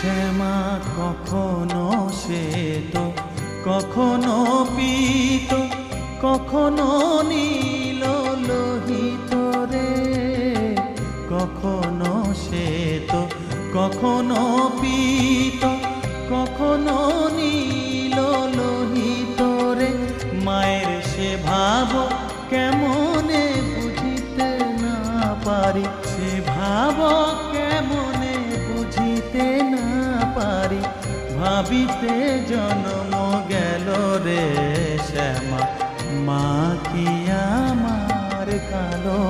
শ্যামা কখনো শ্বেত, কখনো পীত, কখনো নীল লোহিত রে। কখনো শ্বেত, কখনো পীত, কখনো নীল লোহিত রে। মায়ের সে ভাব কেমনে বুঝিতে না পারি, সে ভাব কেমনে বুঝিতে না পারি। ভাবিতে জন্ম গেল রে শ্যামা, মা কি আমার কালো